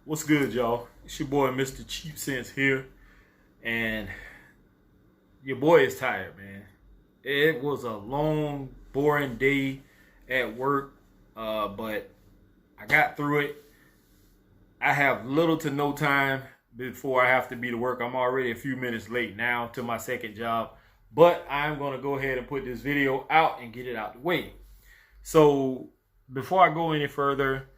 What's good, y'all? It's your boy, Mr. Cheap Sense here, and your boy is tired, man. It was a long, boring day at work, but I got through it. I have little to no time before I have to be to work. I'm already a few minutes late now to my second job, but I'm going to go ahead and put this video out and get it out the way. So, before I go any further,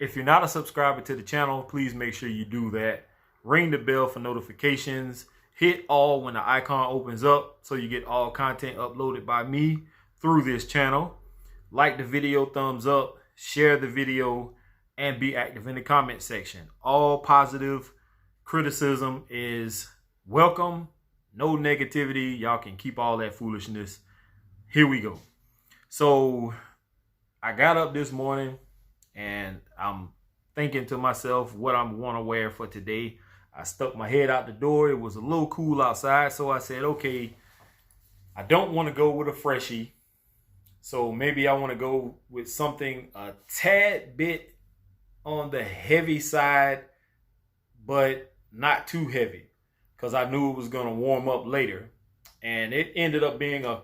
if you're not a subscriber to the channel, please make sure you do that. Ring the bell for notifications. Hit all when the icon opens up so you get all content uploaded by me through this channel. Like the video, thumbs up, share the video, and be active in the comment section. All positive criticism is welcome. No negativity. Y'all can keep all that foolishness. Here we go. So I got up this morning and I'm thinking to myself what I'm going to wear for today. I stuck my head out the door. It was a little cool outside, so I said, okay, I don't want to go with a freshie. So maybe I want to go with something a tad bit on the heavy side, but not too heavy, because I knew it was going to warm up later. And it ended up being a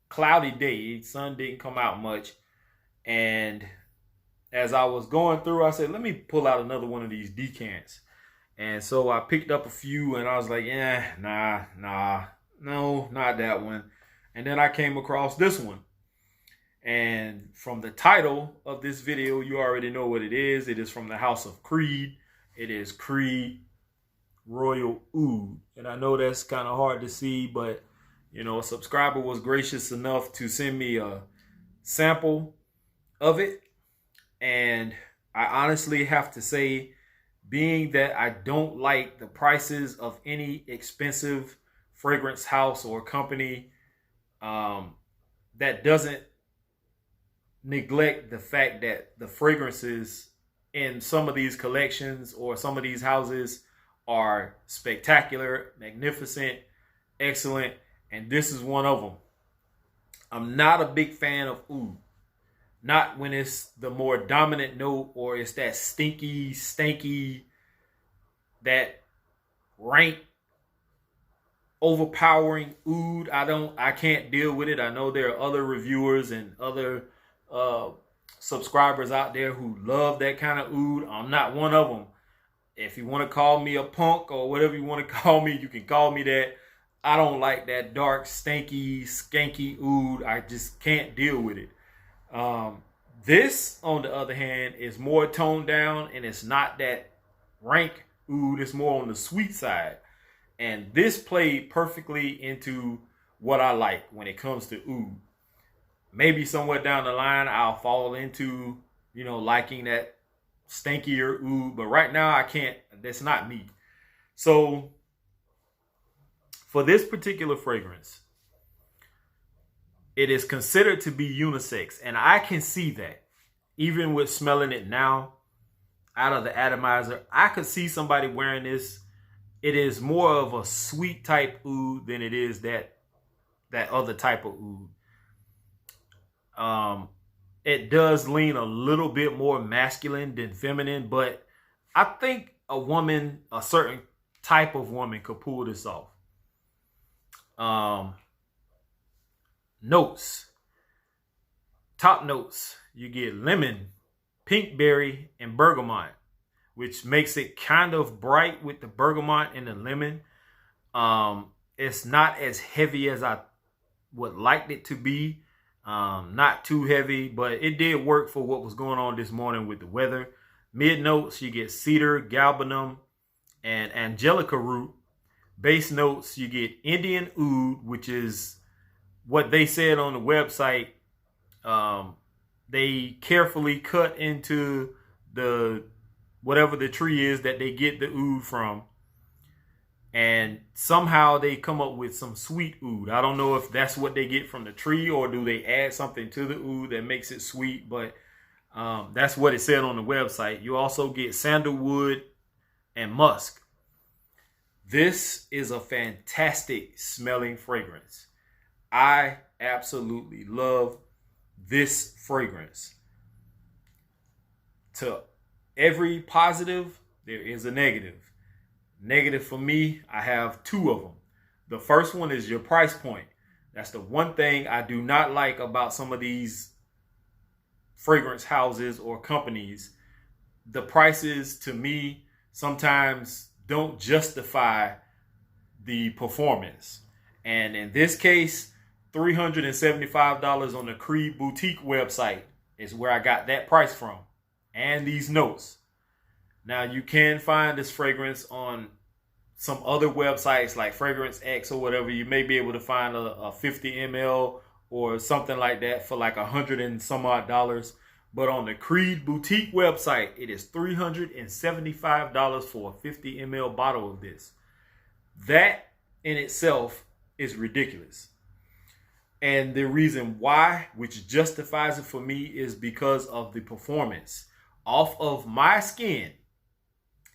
cloudy day. Sun didn't come out much. And as I was going through, I said, let me pull out another one of these decants. And so I picked up a few and I was like, no, not that one. And then I came across this one. And from the title of this video, you already know what it is. It is from the House of Creed. It is Creed Royal Oud. And I know that's kind of hard to see, but you know, a subscriber was gracious enough to send me a sample of it. And I honestly have to say, being that I don't like the prices of any expensive fragrance house or company, that doesn't neglect the fact that the fragrances in some of these collections or some of these houses are spectacular, magnificent, excellent, and this is one of them. I'm not a big fan of oud. Not when it's the more dominant note or it's that stinky, stanky, that rank, overpowering oud. I can't deal with it. I know there are other reviewers and other subscribers out there who love that kind of oud. I'm not one of them. If you want to call me a punk or whatever you want to call me, you can call me that. I don't like that dark, stanky, skanky oud. I just can't deal with it. This, on the other hand, is more toned down and it's not that rank oud. It's more on the sweet side. And this played perfectly into what I like when it comes to oud. Maybe somewhere down the line, I'll fall into, liking that stankier oud. But right now, I can't. That's not me. So, for this particular fragrance, it is considered to be unisex. And I can see that. Even with smelling it now out of the atomizer, I could see somebody wearing this. It is more of a sweet type oud than it is that other type of oud. It does lean a little bit more masculine than feminine, but I think a certain type of woman could pull this off. Notes. Top notes. You get lemon, pink berry, and bergamot, which makes it kind of bright with the bergamot and the lemon. It's not as heavy as I would like it to be. Not too heavy, but it did work for what was going on this morning with the weather. Mid notes, you get cedar, galbanum, and angelica root. Base notes, you get Indian oud, which is what they said on the website. They carefully cut into the whatever the tree is that they get the oud from, and somehow they come up with some sweet oud. I don't know if that's what they get from the tree or do they add something to the oud that makes it sweet, but that's what it said on the website. You also get sandalwood and musk. This is a fantastic smelling fragrance. I absolutely love this fragrance. To every positive there is a negative. Negative for me, I have two of them. The first one is your price point. That's the one thing I do not like about some of these fragrance houses or companies. The prices, to me, sometimes don't justify the performance. And in this case, $375 on the Creed Boutique website is where I got that price from, and these notes. Now, you can find this fragrance on some other websites like Fragrance X or whatever. You may be able to find a 50 ml or something like that for like $100 and some odd dollars. But on the Creed Boutique website, it is $375 for a 50 ml bottle of this. That in itself is ridiculous. And the reason why, which justifies it for me, is because of the performance. Off of my skin,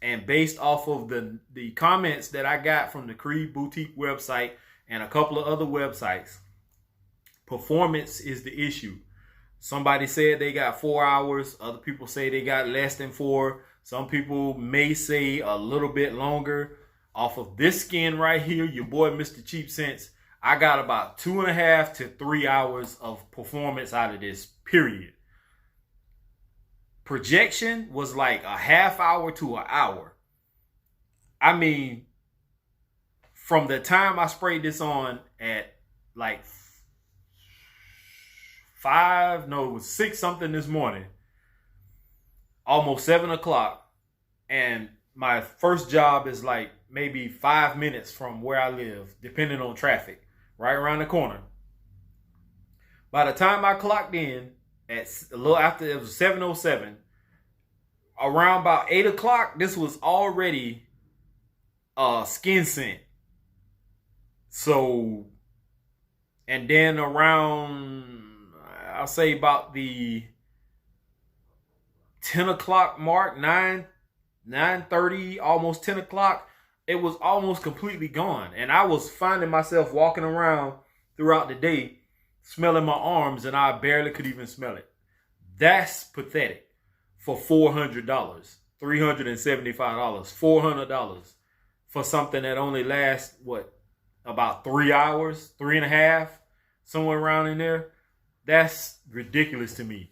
and based off of the comments that I got from the Creed Boutique website and a couple of other websites, performance is the issue. Somebody said they got 4 hours. Other people say they got less than 4. Some people may say a little bit longer. Off of this skin right here, your boy Mr. Cheap Sense, I got about 2.5 to 3 hours of performance out of this, period. Projection was like a half hour to an hour. I mean, from the time I sprayed this on at like 6 something this morning, almost 7 o'clock, and my first job is like maybe 5 minutes from where I live, depending on traffic, right around the corner. By the time I clocked in, at a little after, it was 7:07, around about 8 o'clock, this was already skin scent. So, and then around, I'll say about the 10 o'clock mark, 9:30, almost 10 o'clock, it was almost completely gone. And I was finding myself walking around throughout the day, smelling my arms, and I barely could even smell it. That's pathetic for $400, $375, $400 for something that only lasts, about 3 hours, 3.5, somewhere around in there. That's ridiculous to me.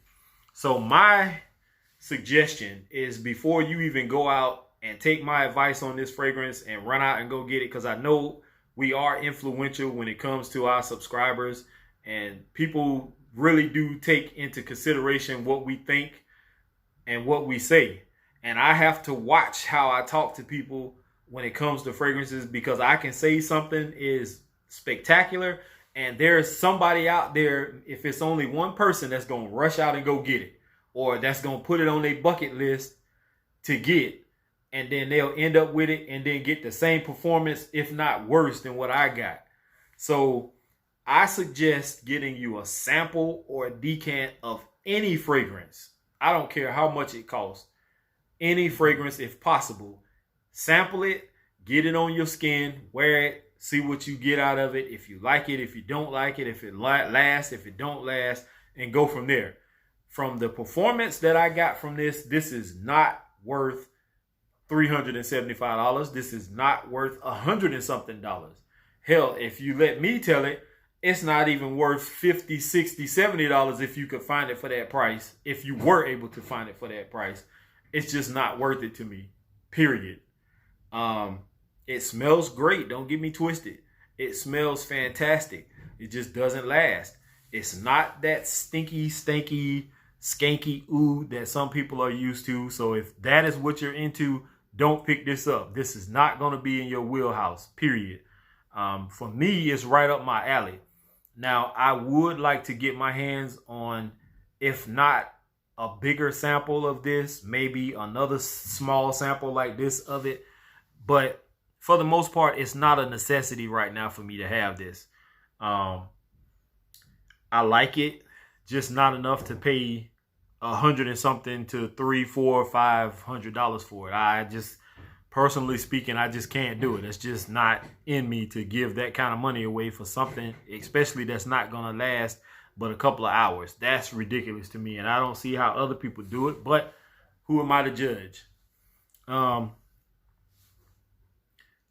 So my suggestion is, before you even go out and take my advice on this fragrance and run out and go get it, because I know we are influential when it comes to our subscribers, and people really do take into consideration what we think and what we say. And I have to watch how I talk to people when it comes to fragrances, because I can say something is spectacular, and there's somebody out there, if it's only one person, that's going to rush out and go get it, or that's going to put it on their bucket list to get, and then they'll end up with it and then get the same performance, if not worse, than what I got. So I suggest getting you a sample or a decant of any fragrance. I don't care how much it costs. Any fragrance, if possible. Sample it, get it on your skin, wear it, see what you get out of it. If you like it, if you don't like it, if it lasts, if it don't last, and go from there. From the performance that I got from this is not worth $375. This is not worth $100 and something. Hell, if you let me tell it, it's not even worth $50, $60, $70 if you could find it for that price. If you were able to find it for that price, it's just not worth it to me, period. It smells great. Don't get me twisted. It smells fantastic. It just doesn't last. It's not that stinky, stanky, skanky oud that some people are used to. So if that is what you're into, don't pick this up. This is not going to be in your wheelhouse, period. For me, it's right up my alley. Now, I would like to get my hands on, if not a bigger sample of this, maybe another small sample like this of it. But for the most part, it's not a necessity right now for me to have this. I like it, just not enough to pay $100 and something to $300, $400, $500 for it. I just, personally speaking, I just can't do it. It's just not in me to give that kind of money away for something, especially that's not going to last but a couple of hours. That's ridiculous to me, and I don't see how other people do it, but who am I to judge?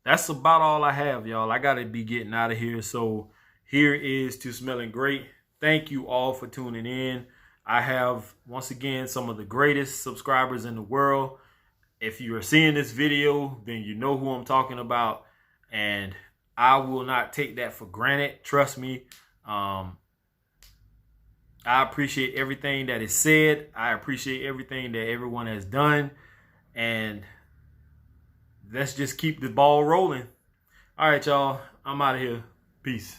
that's about all I have, y'all. I got to be getting out of here. So here is to smelling great. Thank you all for tuning in. I have, once again, some of the greatest subscribers in the world. If you are seeing this video, then you know who I'm talking about. And I will not take that for granted. Trust me. I appreciate everything that is said. I appreciate everything that everyone has done. And let's just keep the ball rolling. All right, y'all. I'm out of here. Peace.